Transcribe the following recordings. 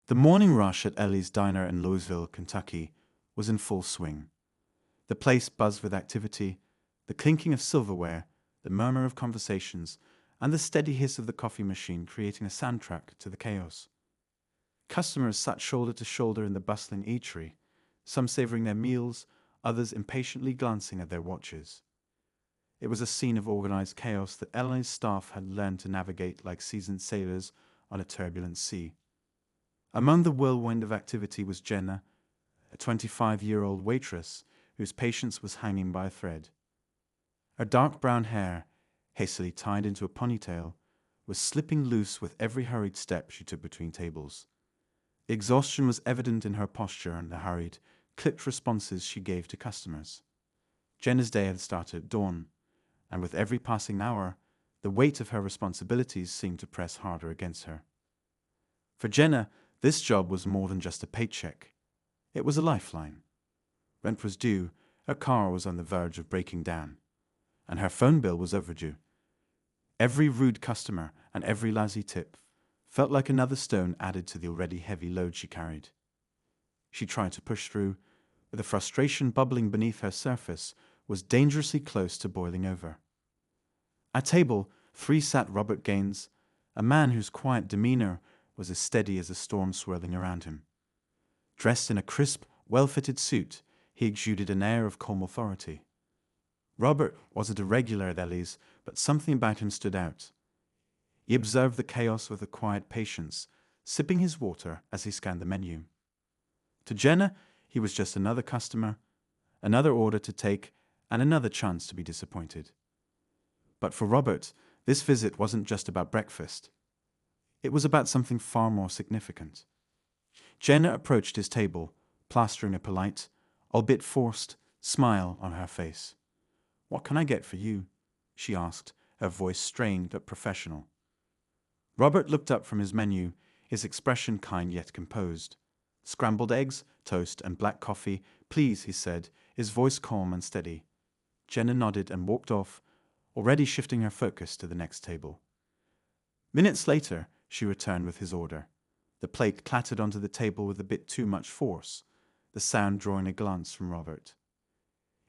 The morning rush at Ellie's Diner in Louisville, Kentucky, was in full swing. The place buzzed with activity, the clinking of silverware, the murmur of conversations, and the steady hiss of the coffee machine creating a soundtrack to the chaos. Customers sat shoulder to shoulder in the bustling eatery, some savoring their meals, others impatiently glancing at their watches. It was a scene of organized chaos that Ellie's staff had learned to navigate like seasoned sailors on a turbulent sea. Among the whirlwind of activity was Jenna, a 25-year-old waitress whose patience was hanging by a thread. Her dark brown hair, hastily tied into a ponytail, was slipping loose with every hurried step she took between tables. Exhaustion was evident in her posture and the hurried, clipped responses she gave to customers. Jenna's day had started at dawn, and with every passing hour, the weight of her responsibilities seemed to press harder against her. For Jenna, this job was more than just a paycheck. It was a lifeline. Rent was due, her car was on the verge of breaking down, and her phone bill was overdue. Every rude customer and every lousy tip felt like another stone added to the already heavy load she carried. She tried to push through, but the frustration bubbling beneath her surface was dangerously close to boiling over. At table, 3 sat Robert Gaines, a man whose quiet demeanor was as steady as the storm swirling around him. Dressed in a crisp, well-fitted suit, he exuded an air of calm authority. Robert wasn't a regular at Ellie's, but something about him stood out. He observed the chaos with a quiet patience, sipping his water as he scanned the menu. To Jenna, he was just another customer, another order to take, and another chance to be disappointed. But for Robert, this visit wasn't just about breakfast. It was about something far more significant. Jenna approached his table, plastering a polite, albeit forced, smile on her face. "What can I get for you?" she asked, her voice strained but professional. Robert looked up from his menu, his expression kind yet composed. "Scrambled eggs, toast, and black coffee, please," he said, his voice calm and steady. Jenna nodded and walked off, already shifting her focus to the next table. Minutes later, she returned with his order. The plate clattered onto the table with a bit too much force, the sound drawing a glance from Robert.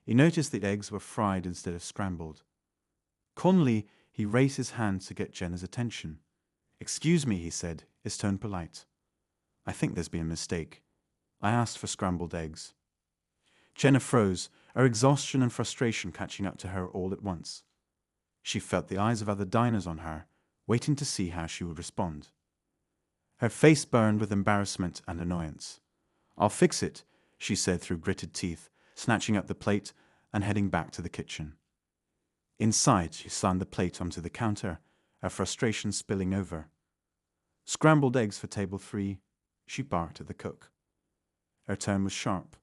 He noticed that eggs were fried instead of scrambled. Calmly, he raised his hand to get Jenna's attention. "Excuse me," he said, his tone polite. "I think there's been a mistake. I asked for scrambled eggs." Jenna froze, her exhaustion and frustration catching up to her all at once. She felt the eyes of other diners on her, waiting to see how she would respond. Her face burned with embarrassment and annoyance. "I'll fix it," she said through gritted teeth, snatching up the plate and heading back to the kitchen. Inside, she slammed the plate onto the counter, her frustration spilling over. "Scrambled eggs for table 3, she barked at the cook. Her tone was sharp,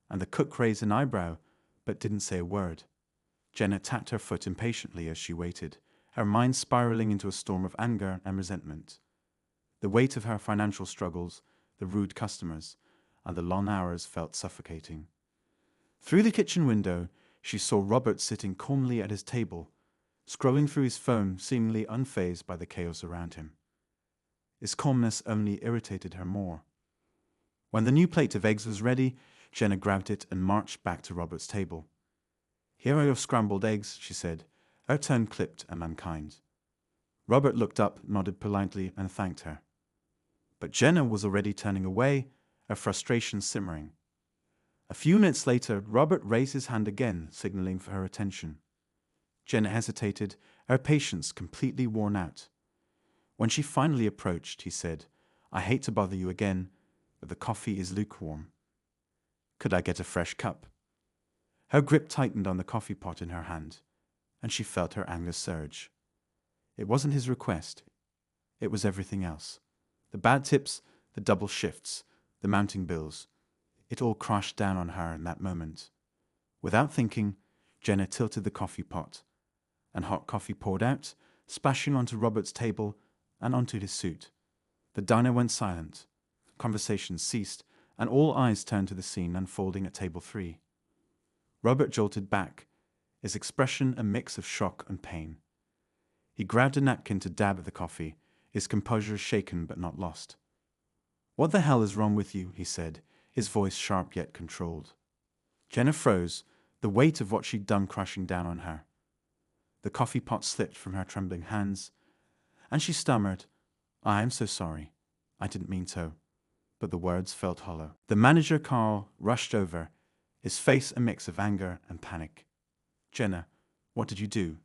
and the cook raised an eyebrow but didn't say a word. Jenna tapped her foot impatiently as she waited, her mind spiraling into a storm of anger and resentment. The weight of her financial struggles, the rude customers, and the long hours felt suffocating. Through the kitchen window, she saw Robert sitting calmly at his table, scrolling through his phone, seemingly unfazed by the chaos around him. His calmness only irritated her more. When the new plate of eggs was ready, Jenna grabbed it and marched back to Robert's table. "Here are your scrambled eggs," she said, her tone clipped and unkind. Robert looked up, nodded politely, and thanked her. But Jenna was already turning away, her frustration simmering. A few minutes later, Robert raised his hand again, signaling for her attention. Jenna hesitated, her patience completely worn out. When she finally approached, he said, "I hate to bother you again, but the coffee is lukewarm. Could I get a fresh cup?" Her grip tightened on the coffee pot in her hand, and she felt her anger surge. It wasn't his request. It was everything else. The bad tips, the double shifts, the mounting bills. It all crashed down on her in that moment. Without thinking, Jenna tilted the coffee pot, and hot coffee poured out, splashing onto Robert's table and onto his suit. The diner went silent. Conversation ceased, and all eyes turned to the scene unfolding at table 3. Robert jolted back, his expression a mix of shock and pain. He grabbed a napkin to dab at the coffee, his composure shaken but not lost. "What the hell is wrong with you?" he said, his voice sharp yet controlled. Jenna froze, the weight of what she'd done crushing down on her. The coffee pot slipped from her trembling hands, and she stammered, "I am so sorry. I didn't mean to." But the words felt hollow. The manager, Carl, rushed over, his face a mix of anger and panic. "Jenna, what did you do?"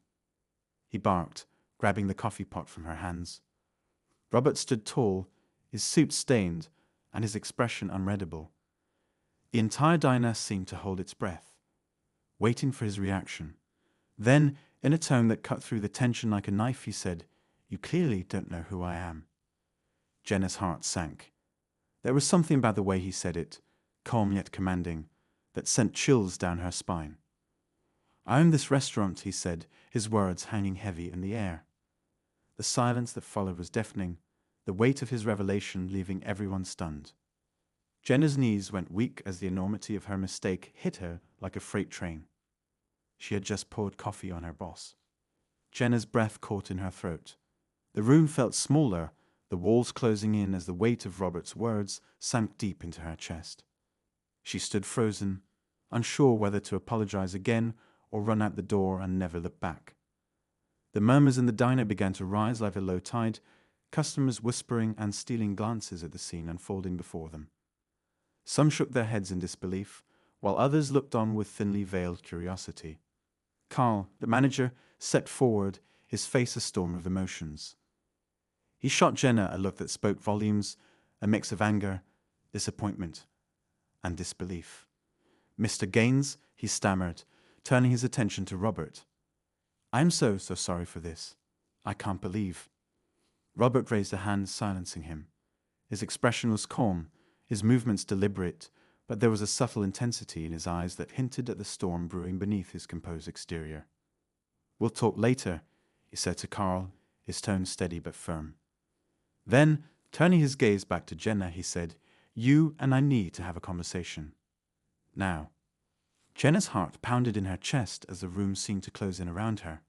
he barked, grabbing the coffee pot from her hands. Robert stood tall, his suit stained, and his expression unreadable. The entire diner seemed to hold its breath, waiting for his reaction. Then, in a tone that cut through the tension like a knife, he said, "You clearly don't know who I am." Jenna's heart sank. There was something about the way he said it, calm yet commanding, that sent chills down her spine. "I own this restaurant," he said, his words hanging heavy in the air. The silence that followed was deafening, the weight of his revelation leaving everyone stunned. Jenna's knees went weak as the enormity of her mistake hit her like a freight train. She had just poured coffee on her boss. Jenna's breath caught in her throat. The room felt smaller, the walls closing in as the weight of Robert's words sank deep into her chest. She stood frozen, unsure whether to apologize again or run out the door and never look back. The murmurs in the diner began to rise like a low tide, customers whispering and stealing glances at the scene unfolding before them. Some shook their heads in disbelief, while others looked on with thinly veiled curiosity. Carl, the manager, stepped forward, his face a storm of emotions. He shot Jenna a look that spoke volumes, a mix of anger, disappointment, and disbelief. "Mr. Gaines," he stammered, turning his attention to Robert. "I'm so sorry for this. I can't believe." Robert raised a hand, silencing him. His expression was calm, his movements deliberate, but there was a subtle intensity in his eyes that hinted at the storm brewing beneath his composed exterior. "We'll talk later," he said to Carl, his tone steady but firm. Then, turning his gaze back to Jenna, he said, "You and I need to have a conversation. Now." Jenna's heart pounded in her chest as the room seemed to close in around her.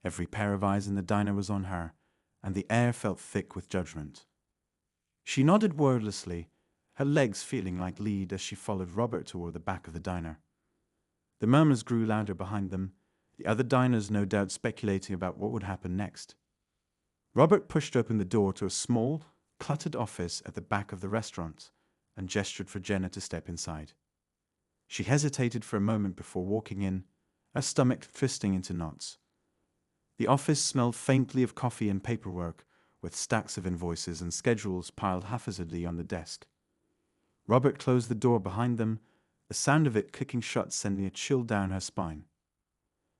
Every pair of eyes in the diner was on her, and the air felt thick with judgment. She nodded wordlessly, her legs feeling like lead as she followed Robert toward the back of the diner. The murmurs grew louder behind them, the other diners no doubt speculating about what would happen next. Robert pushed open the door to a small, cluttered office at the back of the restaurant and gestured for Jenna to step inside. She hesitated for a moment before walking in, her stomach twisting into knots. The office smelled faintly of coffee and paperwork, with stacks of invoices and schedules piled haphazardly on the desk. Robert closed the door behind them, the sound of it clicking shut sending a chill down her spine.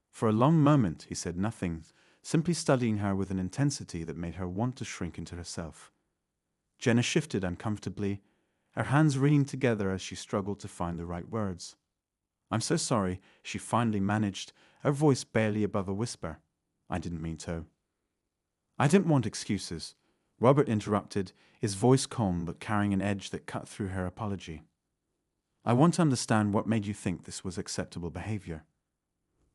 For a long moment he said nothing, simply studying her with an intensity that made her want to shrink into herself. Jenna shifted uncomfortably, her hands wringing together as she struggled to find the right words. "I'm so sorry," she finally managed, her voice barely above a whisper. "I didn't mean to." "I didn't want excuses," Robert interrupted, his voice calm but carrying an edge that cut through her apology. "I want to understand what made you think this was acceptable behavior.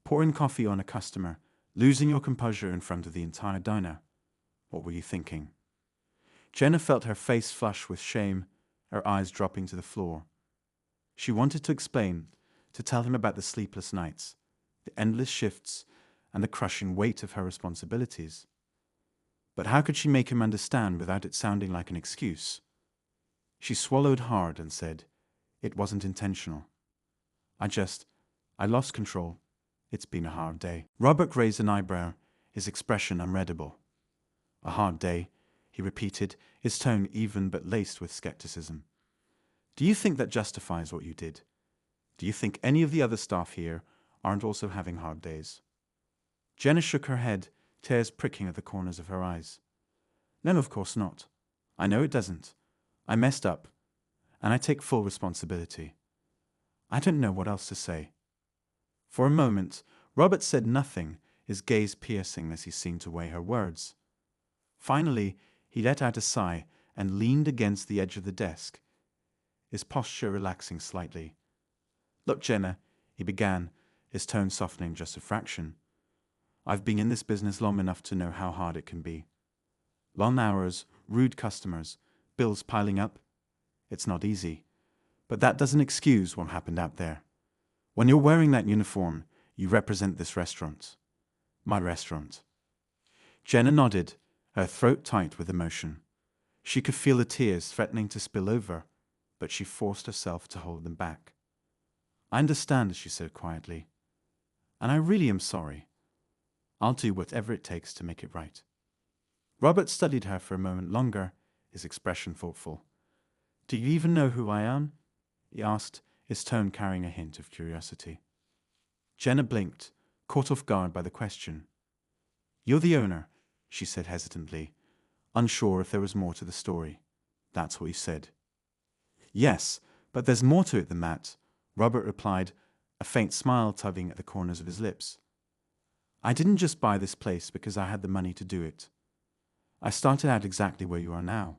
Pouring coffee on a customer, losing your composure in front of the entire diner. What were you thinking?" Jenna felt her face flush with shame, her eyes dropping to the floor. She wanted to explain, to tell him about the sleepless nights, the endless shifts, and the crushing weight of her responsibilities. But how could she make him understand without it sounding like an excuse? She swallowed hard and said, "It wasn't intentional. I lost control. It's been a hard day." Robert raised an eyebrow, his expression unreadable. "A hard day," he repeated, his tone even but laced with skepticism. "Do you think that justifies what you did? Do you think any of the other staff here aren't also having hard days?" Jenna shook her head, tears pricking at the corners of her eyes. "No, of course not. I know it doesn't. I messed up, and I take full responsibility. I don't know what else to say." For a moment, Robert said nothing, his gaze piercing as he seemed to weigh her words. Finally, he let out a sigh and leaned against the edge of the desk, his posture relaxing slightly. "Look, Jenna," he began, his tone softening just a fraction. "I've been in this business long enough to know how hard it can be. Long hours, rude customers, bills piling up, It's not easy. But that doesn't excuse what happened out there. When you're wearing that uniform, you represent this restaurant. My restaurant. Jenna nodded, her throat tight with emotion. She could feel the tears threatening to spill over, but she forced herself to hold them back. I understand, she said quietly. And I really am sorry. I'll do whatever it takes to make it right. Robert studied her for a moment longer, his expression thoughtful. Do you even know who I am? He asked, his tone carrying a hint of curiosity. Jenna blinked, caught off guard by the question. You're the owner, she said hesitantly, unsure if there was more to the story. That's what he said. Yes, but there's more to it than that, Robert replied, a faint smile tugging at the corners of his lips. I didn't just buy this place because I had the money to do it. I started out exactly where you are now.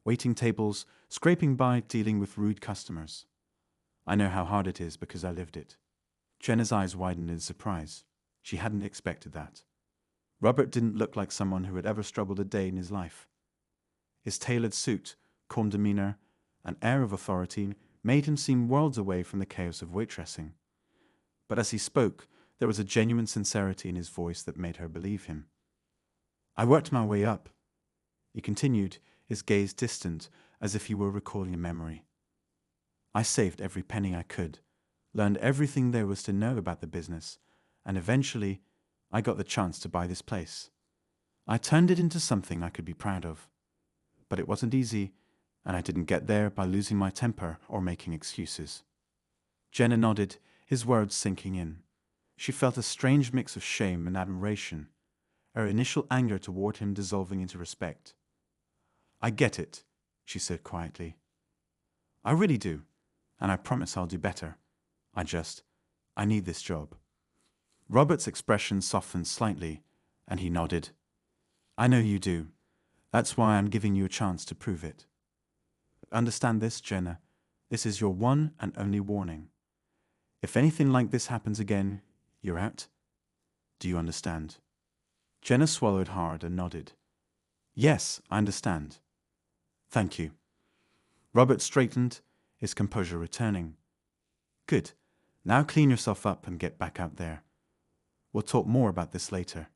Waiting tables, scraping by, dealing with rude customers. I know how hard it is because I lived it. Jenna's eyes widened in surprise. She hadn't expected that. Robert didn't look like someone who had ever struggled a day in his life. His tailored suit, calm demeanor, and air of authority made him seem worlds away from the chaos of waitressing. But as he spoke, there was a genuine sincerity in his voice that made her believe him. I worked my way up. He continued, his gaze distant, as if he were recalling a memory. I saved every penny I could, learned everything there was to know about the business, and eventually, I got the chance to buy this place. I turned it into something I could be proud of. But it wasn't easy, and I didn't get there by losing my temper or making excuses. Jenna nodded, his words sinking in. She felt a strange mix of shame and admiration, her initial anger toward him dissolving into respect. I get it, she said quietly. I really do, and I promise I'll do better. I need this job. Robert's expression softened slightly, and he nodded. I know you do. That's why I'm giving you a chance to prove it. But understand this, Jenna. This is your one and only warning. If anything like this happens again, you're out. Do you understand? Jenna swallowed hard and nodded. Yes, I understand. Thank you. Robert straightened, his composure returning. Good. Now clean yourself up and get back out there. We'll talk more about this later.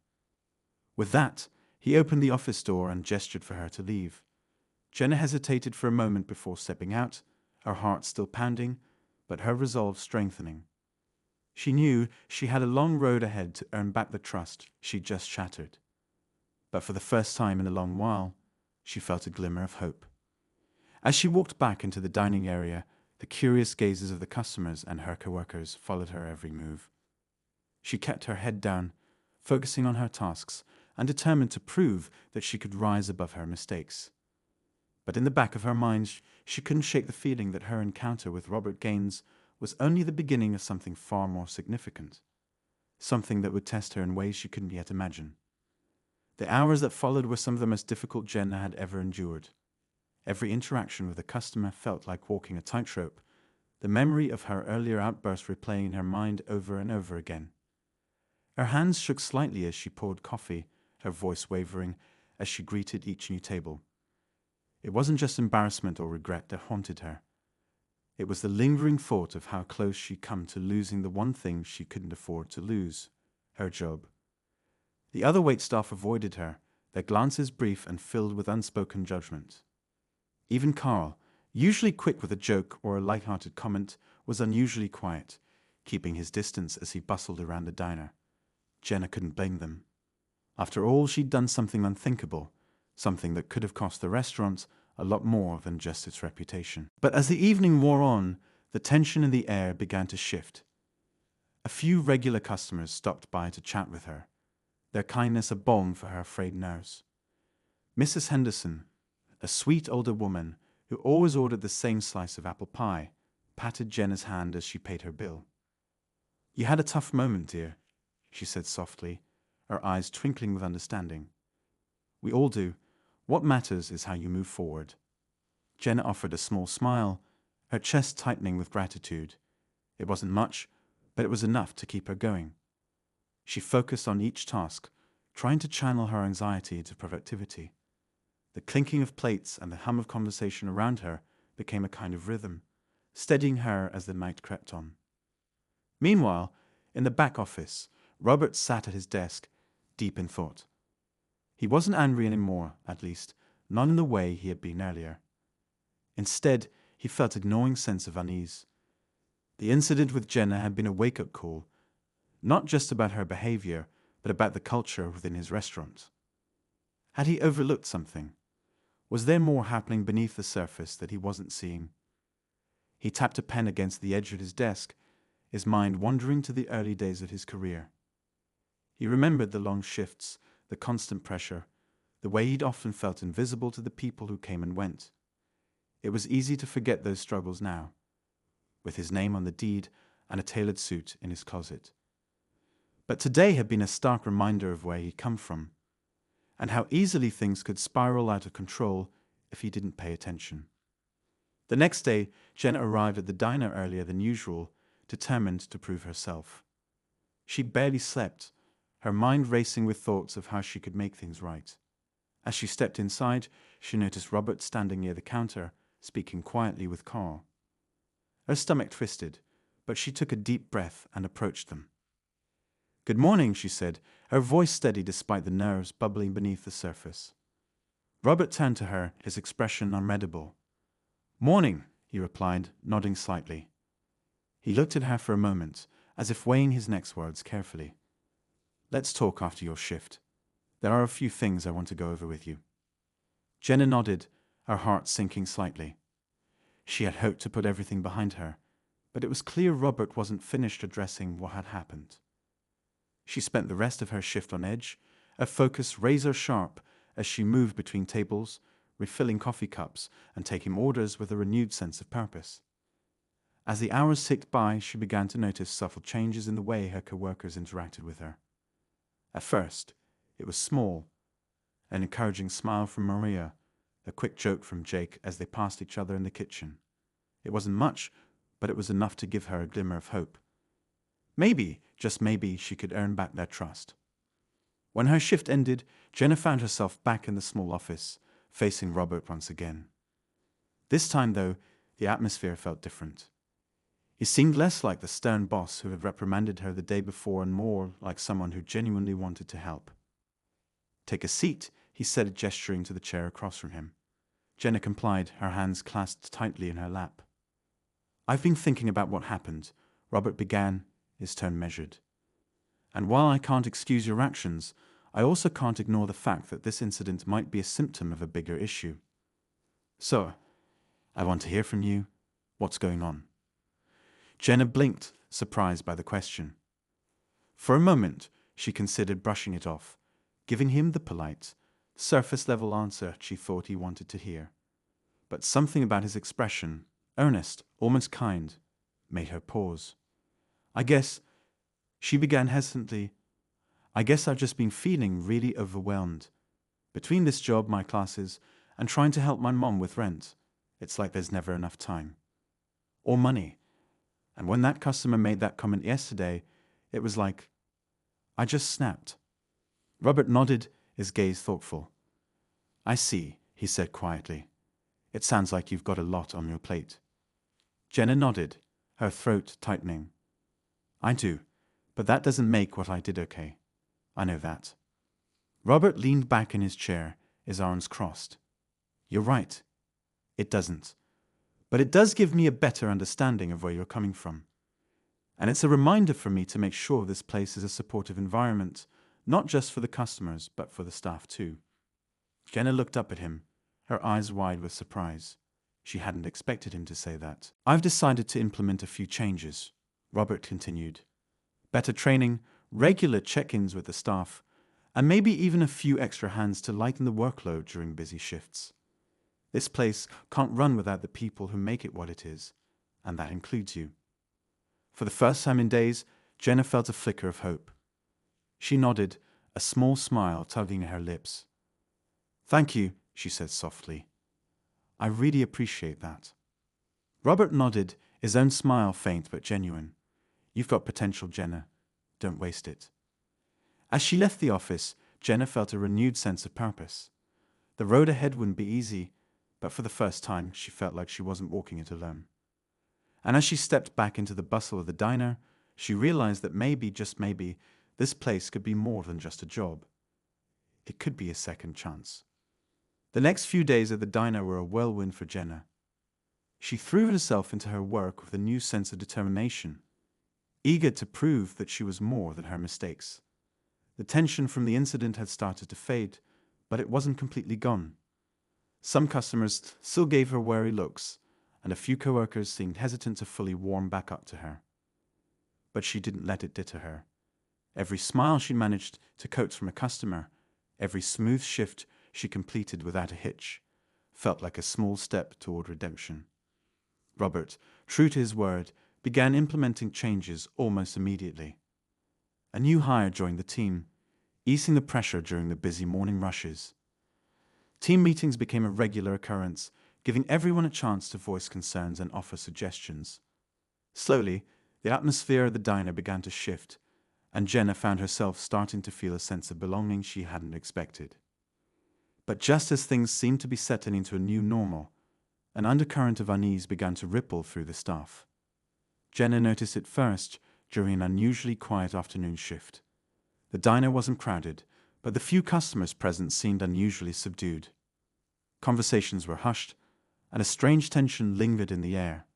With that, he opened the office door and gestured for her to leave. Jenna hesitated for a moment before stepping out, her heart still pounding, but her resolve strengthening. She knew she had a long road ahead to earn back the trust she'd just shattered. But for the first time in a long while, she felt a glimmer of hope. As she walked back into the dining area, the curious gazes of the customers and her coworkers followed her every move. She kept her head down, focusing on her tasks, and determined to prove that she could rise above her mistakes. But in the back of her mind, she couldn't shake the feeling that her encounter with Robert Gaines was only the beginning of something far more significant, something that would test her in ways she couldn't yet imagine. The hours that followed were some of the most difficult Jenna had ever endured. Every interaction with a customer felt like walking a tightrope, the memory of her earlier outburst replaying in her mind over and over again. Her hands shook slightly as she poured coffee, her voice wavering as she greeted each new table. It wasn't just embarrassment or regret that haunted her. It was the lingering thought of how close she'd come to losing the one thing she couldn't afford to lose, her job. The other waitstaff avoided her, their glances brief and filled with unspoken judgment. Even Carl, usually quick with a joke or a light-hearted comment, was unusually quiet, keeping his distance as he bustled around the diner. Jenna couldn't blame them. After all, she'd done something unthinkable, something that could have cost the restaurant a lot more than just its reputation. But as the evening wore on, the tension in the air began to shift. A few regular customers stopped by to chat with her, their kindness a balm for her frayed nerves. Mrs. Henderson, a sweet older woman who always ordered the same slice of apple pie, patted Jenna's hand as she paid her bill. You had a tough moment, dear, she said softly, her eyes twinkling with understanding. We all do. What matters is how you move forward. Jenna offered a small smile, her chest tightening with gratitude. It wasn't much, but it was enough to keep her going. She focused on each task, trying to channel her anxiety into productivity. The clinking of plates and the hum of conversation around her became a kind of rhythm, steadying her as the night crept on. Meanwhile, in the back office, Robert sat at his desk, deep in thought. He wasn't angry anymore, at least, not in the way he had been earlier. Instead, he felt a gnawing sense of unease. The incident with Jenna had been a wake-up call, not just about her behavior, but about the culture within his restaurant. Had he overlooked something? Was there more happening beneath the surface that he wasn't seeing? He tapped a pen against the edge of his desk, his mind wandering to the early days of his career. He remembered the long shifts, the constant pressure, the way he'd often felt invisible to the people who came and went. It was easy to forget those struggles now, with his name on the deed and a tailored suit in his closet. But today had been a stark reminder of where he'd come from, and how easily things could spiral out of control if he didn't pay attention. The next day, Jenna arrived at the diner earlier than usual, determined to prove herself. She'd barely slept, her mind racing with thoughts of how she could make things right. As she stepped inside, she noticed Robert standing near the counter, speaking quietly with Carl. Her stomach twisted, but she took a deep breath and approached them. "Good morning," she said, her voice steady despite the nerves bubbling beneath the surface. Robert turned to her, his expression unreadable. "Morning," he replied, nodding slightly. He looked at her for a moment, as if weighing his next words carefully. "Let's talk after your shift. There are a few things I want to go over with you." Jenna nodded, her heart sinking slightly. She had hoped to put everything behind her, but it was clear Robert wasn't finished addressing what had happened. She spent the rest of her shift on edge, her focus razor-sharp as she moved between tables, refilling coffee cups and taking orders with a renewed sense of purpose. As the hours ticked by, she began to notice subtle changes in the way her co-workers interacted with her. At first, it was small, an encouraging smile from Maria, a quick joke from Jake as they passed each other in the kitchen. It wasn't much, but it was enough to give her a glimmer of hope. Maybe, just maybe, she could earn back their trust. When her shift ended, Jenna found herself back in the small office, facing Robert once again. This time, though, the atmosphere felt different. He seemed less like the stern boss who had reprimanded her the day before and more like someone who genuinely wanted to help. "Take a seat," he said, gesturing to the chair across from him. Jenna complied, her hands clasped tightly in her lap. "I've been thinking about what happened," Robert began, his tone measured. "And while I can't excuse your actions, I also can't ignore the fact that this incident might be a symptom of a bigger issue. So, I want to hear from you. What's going on?" Jenna blinked, surprised by the question. For a moment, she considered brushing it off, giving him the polite, surface-level answer she thought he wanted to hear. But something about his expression, earnest, almost kind, made her pause. She began hesitantly, "I guess I've just been feeling really overwhelmed. Between this job, my classes, and trying to help my mom with rent, it's like there's never enough time. Or money. And when that customer made that comment yesterday, it was like, I just snapped." Robert nodded, his gaze thoughtful. "I see," he said quietly. "It sounds like you've got a lot on your plate." Jenna nodded, her throat tightening. "I do, but that doesn't make what I did okay. I know that." Robert leaned back in his chair, his arms crossed. "You're right. It doesn't. But it does give me a better understanding of where you're coming from. And it's a reminder for me to make sure this place is a supportive environment, not just for the customers, but for the staff too." Jenna looked up at him, her eyes wide with surprise. She hadn't expected him to say that. "I've decided to implement a few changes," Robert continued. "Better training, regular check-ins with the staff, and maybe even a few extra hands to lighten the workload during busy shifts. This place can't run without the people who make it what it is, and that includes you." For the first time in days, Jenna felt a flicker of hope. She nodded, a small smile tugging at her lips. "Thank you," she said softly. "I really appreciate that." Robert nodded, his own smile faint but genuine. "You've got potential, Jenna. Don't waste it." As she left the office, Jenna felt a renewed sense of purpose. The road ahead wouldn't be easy, but for the first time she felt like she wasn't walking it alone. And as she stepped back into the bustle of the diner, she realized that maybe, just maybe, this place could be more than just a job. It could be a second chance. The next few days at the diner were a whirlwind for Jenna. She threw herself into her work with a new sense of determination, eager to prove that she was more than her mistakes. The tension from the incident had started to fade, but it wasn't completely gone. Some customers still gave her wary looks, and a few coworkers seemed hesitant to fully warm back up to her. But she didn't let it deter her. Every smile she managed to coax from a customer, every smooth shift she completed without a hitch, felt like a small step toward redemption. Robert, true to his word, began implementing changes almost immediately. A new hire joined the team, easing the pressure during the busy morning rushes. Team meetings became a regular occurrence, giving everyone a chance to voice concerns and offer suggestions. Slowly, the atmosphere of the diner began to shift, and Jenna found herself starting to feel a sense of belonging she hadn't expected. But just as things seemed to be settling into a new normal, an undercurrent of unease began to ripple through the staff. Jenna noticed it first during an unusually quiet afternoon shift. The diner wasn't crowded, but the few customers present seemed unusually subdued. Conversations were hushed, and a strange tension lingered in the air.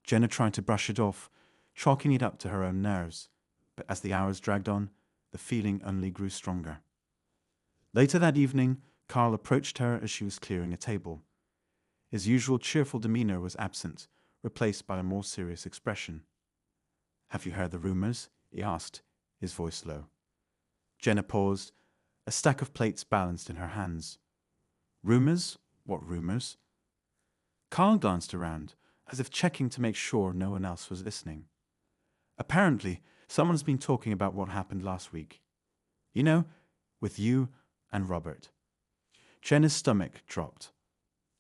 Jenna tried to brush it off, chalking it up to her own nerves, but as the hours dragged on, the feeling only grew stronger. Later that evening, Carl approached her as she was clearing a table. His usual cheerful demeanor was absent, replaced by a more serious expression. "Have you heard the rumors?" he asked, his voice low. Jenna paused, a stack of plates balanced in her hands. "Rumors? What rumors?" Carl glanced around, as if checking to make sure no one else was listening. "Apparently, someone's been talking about what happened last week. You know, with you and Robert." Jenna's stomach dropped.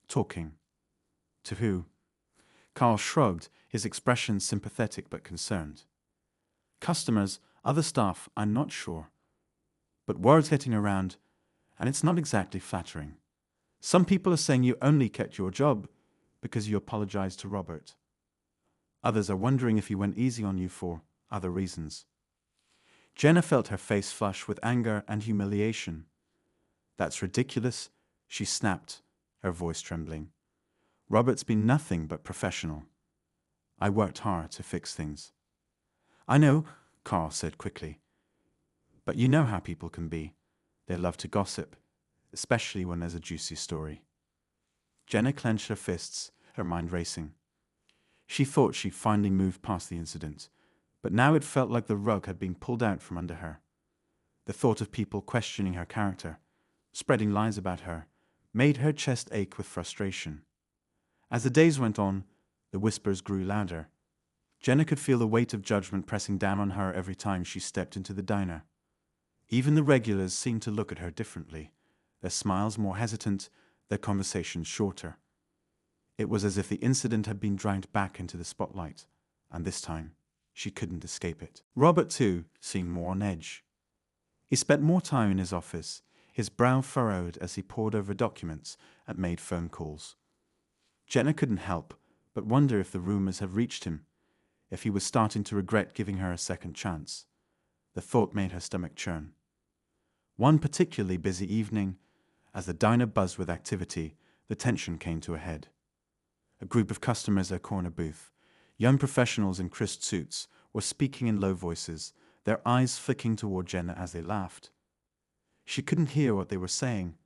Talking. To who? Carl shrugged, his expression sympathetic but concerned. "Customers, other staff, I'm not sure. But word's getting around, and it's not exactly flattering. Some people are saying you only kept your job because you apologized to Robert. Others are wondering if he went easy on you for other reasons." Jenna felt her face flush with anger and humiliation. "That's ridiculous," she snapped, her voice trembling. "Robert's been nothing but professional. I worked hard to fix things." "I know," Carl said quickly. "But you know how people can be. They love to gossip, especially when there's a juicy story." Jenna clenched her fists, her mind racing. She thought she finally moved past the incident, but now it felt like the rug had been pulled out from under her. The thought of people questioning her character, spreading lies about her, made her chest ache with frustration. As the days went on, the whispers grew louder. Jenna could feel the weight of judgment pressing down on her every time she stepped into the diner. Even the regulars seemed to look at her differently, their smiles more hesitant, their conversations shorter. It was as if the incident had been dragged back into the spotlight, and this time, she couldn't escape it. Robert, too, seemed more on edge. He spent more time in his office, his brow furrowed as he pored over documents and made phone calls. Jenna couldn't help but wonder if the rumors had reached him, if he was starting to regret giving her a second chance. The thought made her stomach churn. One particularly busy evening, as the diner buzzed with activity, the tension came to a head. A group of customers at a corner booth, young professionals in crisp suits, were speaking in low voices, their eyes flicking toward Jenna as they laughed. She couldn't hear what they were saying,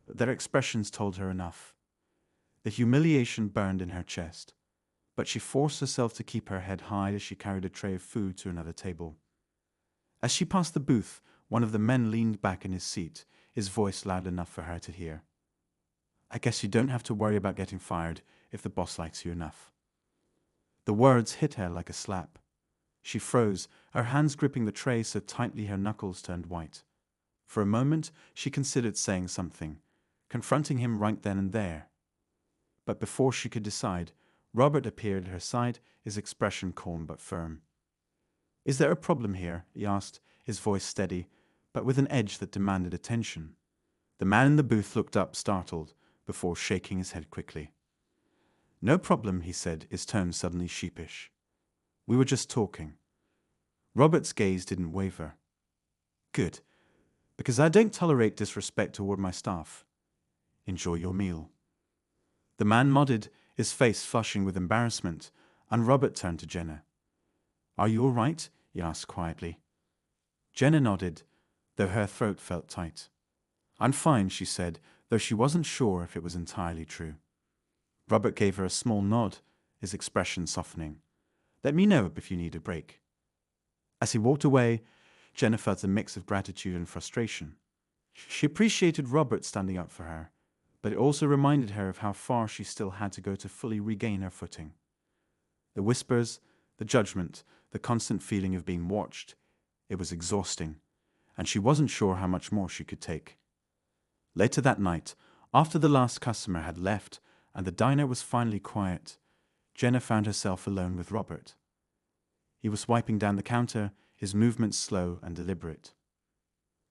but their expressions told her enough. The humiliation burned in her chest, but she forced herself to keep her head high as she carried a tray of food to another table. As she passed the booth, one of the men leaned back in his seat, his voice loud enough for her to hear. "I guess you don't have to worry about getting fired if the boss likes you enough." The words hit her like a slap. She froze, her hands gripping the tray so tightly her knuckles turned white. For a moment, she considered saying something, confronting him right then and there. But before she could decide, Robert appeared at her side, his expression calm but firm. "Is there a problem here?" he asked, his voice steady, but with an edge that demanded attention. The man in the booth looked up, startled, before shaking his head quickly. "No problem," he said, his tone suddenly sheepish. "We were just talking." Robert's gaze didn't waver. "Good, because I don't tolerate disrespect toward my staff. Enjoy your meal." The man nodded, his face flushing with embarrassment, and Robert turned to Jenna. "Are you all right?" he asked quietly. Jenna nodded, though her throat felt tight. "I'm fine," she said, though she wasn't sure if it was entirely true. Robert gave her a small nod, his expression softening. "Let me know if you need a break." As he walked away, Jenna felt a mix of gratitude and frustration. She appreciated Robert standing up for her, but it also reminded her of how far she still had to go to fully regain her footing. The whispers, the judgment, the constant feeling of being watched, it was exhausting, and she wasn't sure how much more she could take. Later that night, after the last customer had left and the diner was finally quiet, Jenna found herself alone with Robert. He was wiping down the counter, his movements slow and deliberate.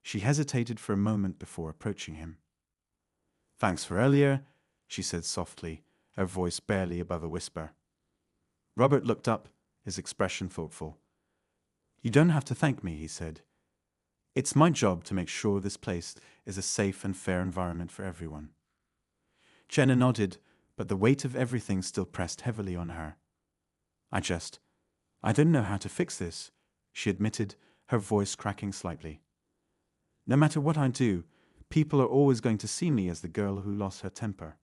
She hesitated for a moment before approaching him. "Thanks for earlier," she said softly, her voice barely above a whisper. Robert looked up, his expression thoughtful. "You don't have to thank me," he said. "It's my job to make sure this place is a safe and fair environment for everyone." Jenna nodded, but the weight of everything still pressed heavily on her. I don't know how to fix this," she admitted, her voice cracking slightly. "No matter what I do, people are always going to see me as the girl who lost her temper."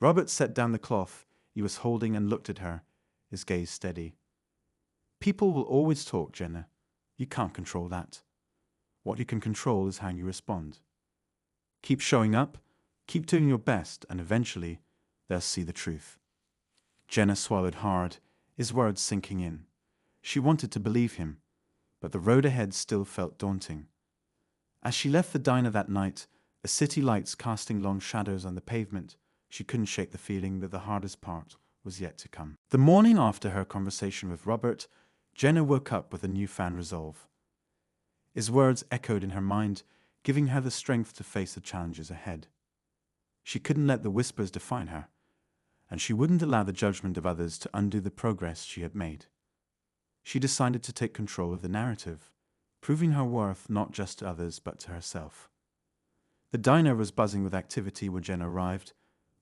Robert set down the cloth he was holding and looked at her, his gaze steady. "People will always talk, Jenna. You can't control that. What you can control is how you respond. Keep showing up, keep doing your best, and eventually they'll see the truth." Jenna swallowed hard, his words sinking in. She wanted to believe him, but the road ahead still felt daunting. As she left the diner that night, the city lights casting long shadows on the pavement, she couldn't shake the feeling that the hardest part was yet to come. The morning after her conversation with Robert, Jenna woke up with a newfound resolve. His words echoed in her mind, giving her the strength to face the challenges ahead. She couldn't let the whispers define her, and she wouldn't allow the judgment of others to undo the progress she had made. She decided to take control of the narrative, proving her worth not just to others but to herself. The diner was buzzing with activity when Jenna arrived,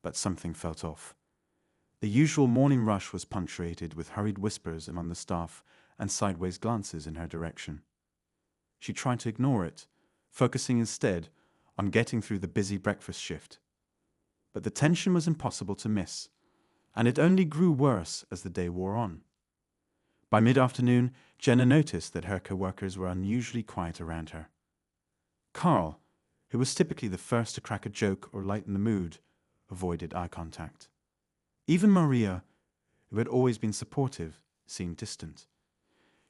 but something felt off. The usual morning rush was punctuated with hurried whispers among the staff and sideways glances in her direction. She tried to ignore it, focusing instead on getting through the busy breakfast shift. But the tension was impossible to miss, and it only grew worse as the day wore on. By mid-afternoon, Jenna noticed that her co-workers were unusually quiet around her. Carl, who was typically the first to crack a joke or lighten the mood, avoided eye contact. Even Maria, who had always been supportive, seemed distant.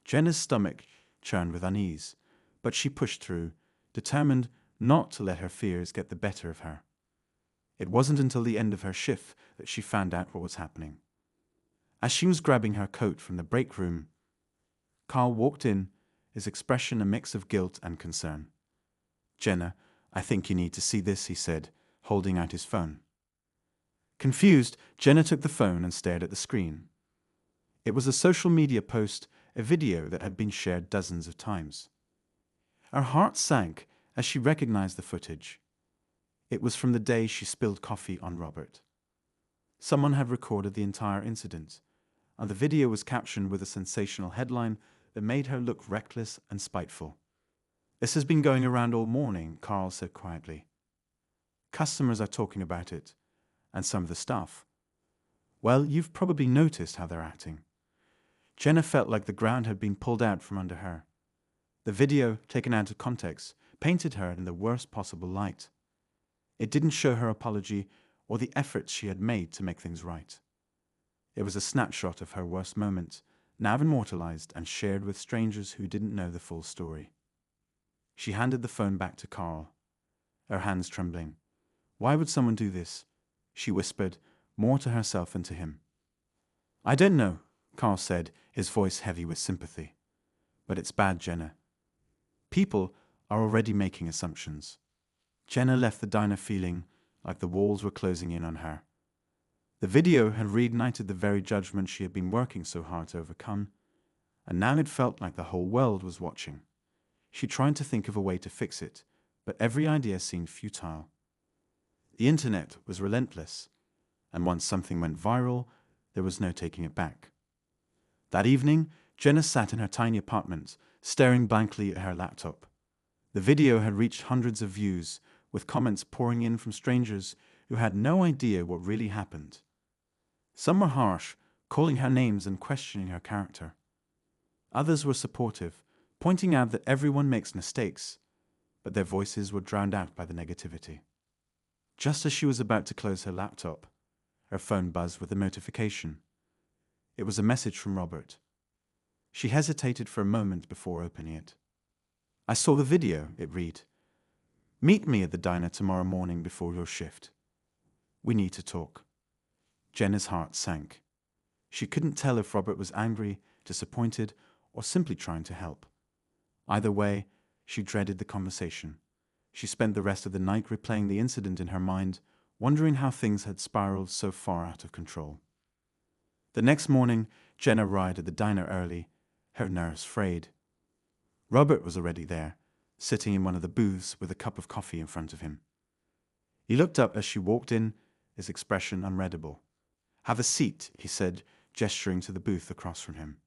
Jenna's stomach churned with unease, but she pushed through, determined not to let her fears get the better of her. It wasn't until the end of her shift that she found out what was happening. As she was grabbing her coat from the break room, Carl walked in, his expression a mix of guilt and concern. "Jenna, I think you need to see this," he said, holding out his phone. Confused, Jenna took the phone and stared at the screen. It was a social media post, a video that had been shared dozens of times. Her heart sank as she recognized the footage. It was from the day she spilled coffee on Robert. Someone had recorded the entire incident, and the video was captioned with a sensational headline that made her look reckless and spiteful. "This has been going around all morning," Carl said quietly. "Customers are talking about it, and some of the staff. Well, you've probably noticed how they're acting." Jenna felt like the ground had been pulled out from under her. The video, taken out of context, painted her in the worst possible light. It didn't show her apology or the efforts she had made to make things right. It was a snapshot of her worst moment, now immortalized and shared with strangers who didn't know the full story. She handed the phone back to Carl, her hands trembling. "Why would someone do this?" she whispered, more to herself than to him. "I don't know," Carl said, his voice heavy with sympathy. "But it's bad, Jenna. People are already making assumptions." Jenna left the diner feeling like the walls were closing in on her. The video had reignited the very judgment she had been working so hard to overcome, and now it felt like the whole world was watching. She tried to think of a way to fix it, but every idea seemed futile. The internet was relentless, and once something went viral, there was no taking it back. That evening, Jenna sat in her tiny apartment, staring blankly at her laptop. The video had reached hundreds of views, with comments pouring in from strangers who had no idea what really happened. Some were harsh, calling her names and questioning her character. Others were supportive, pointing out that everyone makes mistakes, but their voices were drowned out by the negativity. Just as she was about to close her laptop, her phone buzzed with a notification. It was a message from Robert. She hesitated for a moment before opening it. "I saw the video," it read. "Meet me at the diner tomorrow morning before your shift. We need to talk." Jenna's heart sank. She couldn't tell if Robert was angry, disappointed, or simply trying to help. Either way, she dreaded the conversation. She spent the rest of the night replaying the incident in her mind, wondering how things had spiraled so far out of control. The next morning, Jenna arrived at the diner early, her nerves frayed. Robert was already there, sitting in one of the booths with a cup of coffee in front of him. He looked up as she walked in, his expression unreadable. "Have a seat," he said, gesturing to the booth across from him.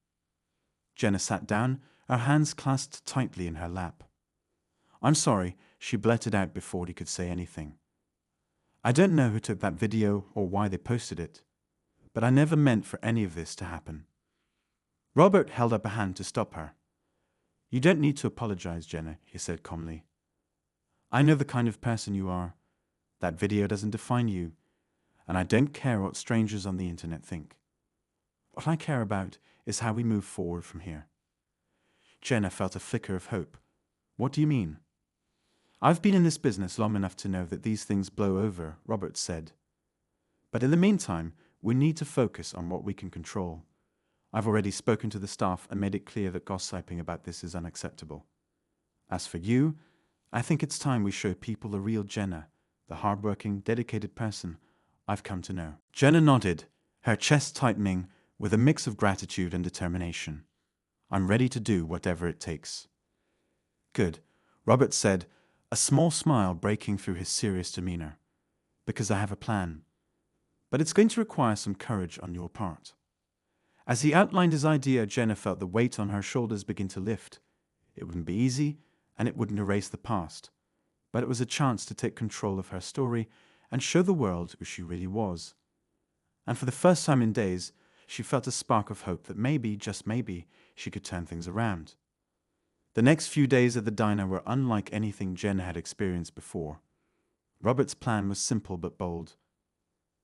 Jenna sat down, her hands clasped tightly in her lap. "I'm sorry," she blurted out before he could say anything. "I don't know who took that video or why they posted it, but I never meant for any of this to happen." Robert held up a hand to stop her. "You don't need to apologize, Jenna," he said calmly. "I know the kind of person you are. That video doesn't define you, and I don't care what strangers on the internet think. What I care about is how we move forward from here." Jenna felt a flicker of hope. "What do you mean?" "I've been in this business long enough to know that these things blow over," Robert said. "But in the meantime, we need to focus on what we can control. I've already spoken to the staff and made it clear that gossiping about this is unacceptable. As for you, I think it's time we show people the real Jenna, the hardworking, dedicated person I've come to know." Jenna nodded, her chest tightening with a mix of gratitude and determination. "I'm ready to do whatever it takes." "Good," Robert said, a small smile breaking through his serious demeanor. "Because I have a plan. But it's going to require some courage on your part." As he outlined his idea, Jenna felt the weight on her shoulders begin to lift. It wouldn't be easy, and it wouldn't erase the past, but it was a chance to take control of her story and show the world who she really was. And for the first time in days, she felt a spark of hope that maybe, just maybe, she could turn things around. The next few days at the diner were unlike anything Jenna had experienced before. Robert's plan was simple but bold.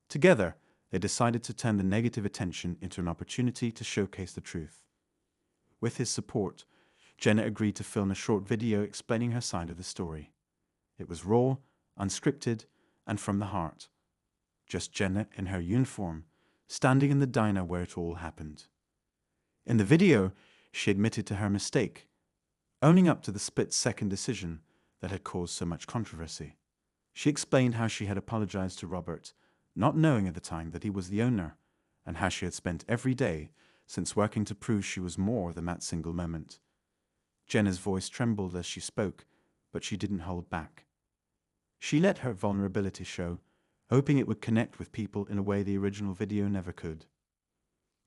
Together, they decided to turn the negative attention into an opportunity to showcase the truth. With his support, Jenna agreed to film a short video explaining her side of the story. It was raw, unscripted, and from the heart. Just Jenna in her uniform, standing in the diner where it all happened. In the video, she admitted to her mistake, owning up to the split-second decision that had caused so much controversy. She explained how she had apologized to Robert, not knowing at the time that he was the owner, and how she had spent every day since working to prove she was more than that single moment. Jenna's voice trembled as she spoke, but she didn't hold back. She let her vulnerability show, hoping it would connect with people in a way the original video never could.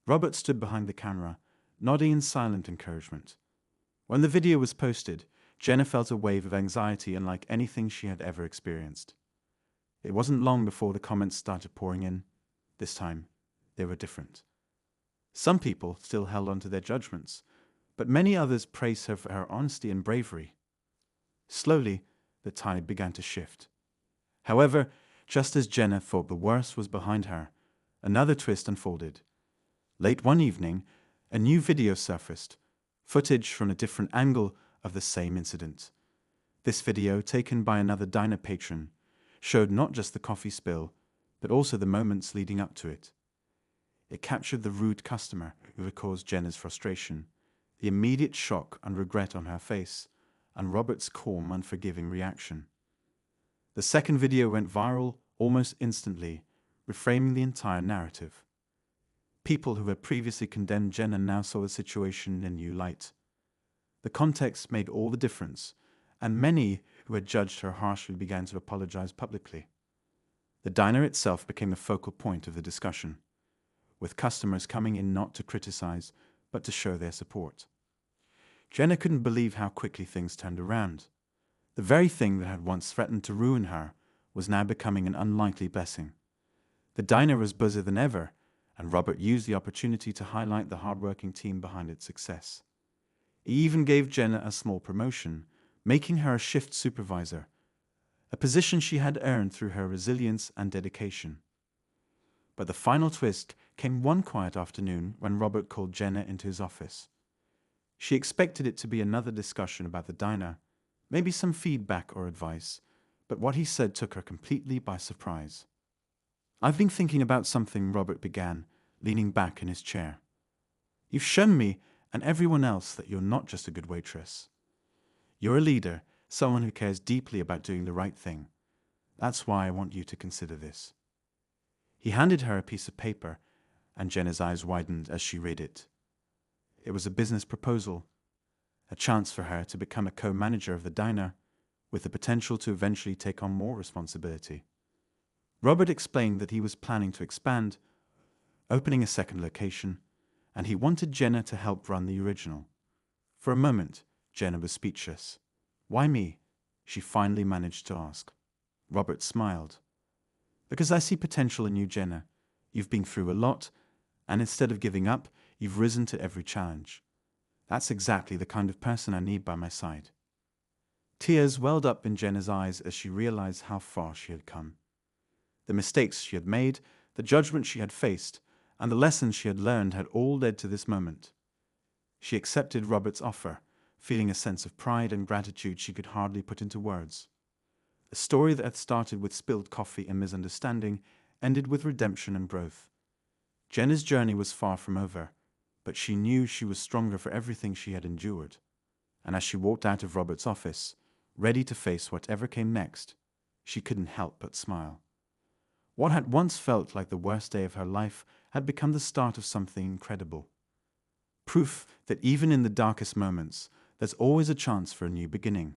Robert stood behind the camera, nodding in silent encouragement. When the video was posted, Jenna felt a wave of anxiety unlike anything she had ever experienced. It wasn't long before the comments started pouring in. This time, they were different. Some people still held on to their judgments, but many others praised her for her honesty and bravery. Slowly, the tide began to shift. However, just as Jenna thought the worst was behind her, another twist unfolded. Late one evening, a new video surfaced, footage from a different angle of the same incident. This video, taken by another diner patron, showed not just the coffee spill, but also the moments leading up to it. It captured the rude customer who had caused Jenna's frustration, the immediate shock and regret on her face, and Robert's calm, unforgiving reaction. The second video went viral, almost instantly, reframing the entire narrative. People who had previously condemned Jenna now saw the situation in a new light. The context made all the difference, and many who had judged her harshly began to apologize publicly. The diner itself became the focal point of the discussion, with customers coming in not to criticize, but to show their support. Jenna couldn't believe how quickly things turned around. The very thing that had once threatened to ruin her was now becoming an unlikely blessing. The diner was busier than ever, and Robert used the opportunity to highlight the hard-working team behind its success. He even gave Jenna a small promotion, making her a shift supervisor, a position she had earned through her resilience and dedication. But the final twist came one quiet afternoon when Robert called Jenna into his office. She expected it to be another discussion about the diner, maybe some feedback or advice, but what he said took her completely by surprise. "I've been thinking about something," Robert began, leaning back in his chair. "You've shown me and everyone else that you're not just a good waitress. You're a leader, someone who cares deeply about doing the right thing. That's why I want you to consider this." He handed her a piece of paper, and Jenna's eyes widened as she read it. It was a business proposal, a chance for her to become a co-manager of the diner, with the potential to eventually take on more responsibility. Robert explained that he was planning to expand, opening a second location, and he wanted Jenna to help run the original. For a moment, Jenna was speechless. "Why me?" she finally managed to ask. Robert smiled. "Because I see potential in you, Jenna. You've been through a lot, and instead of giving up, you've risen to every challenge. That's exactly the kind of person I need by my side." Tears welled up in Jenna's eyes as she realized how far she had come. The mistakes she had made, the judgment she had faced, and the lessons she had learned had all led to this moment. She accepted Robert's offer, feeling a sense of pride and gratitude she could hardly put into words. A story that had started with spilled coffee and misunderstanding ended with redemption and growth. Jenna's journey was far from over, but she knew she was stronger for everything she had endured. And as she walked out of Robert's office, ready to face whatever came next, she couldn't help but smile. What had once felt like the worst day of her life had become the start of something incredible. Proof that even in the darkest moments, there's always a chance for a new beginning.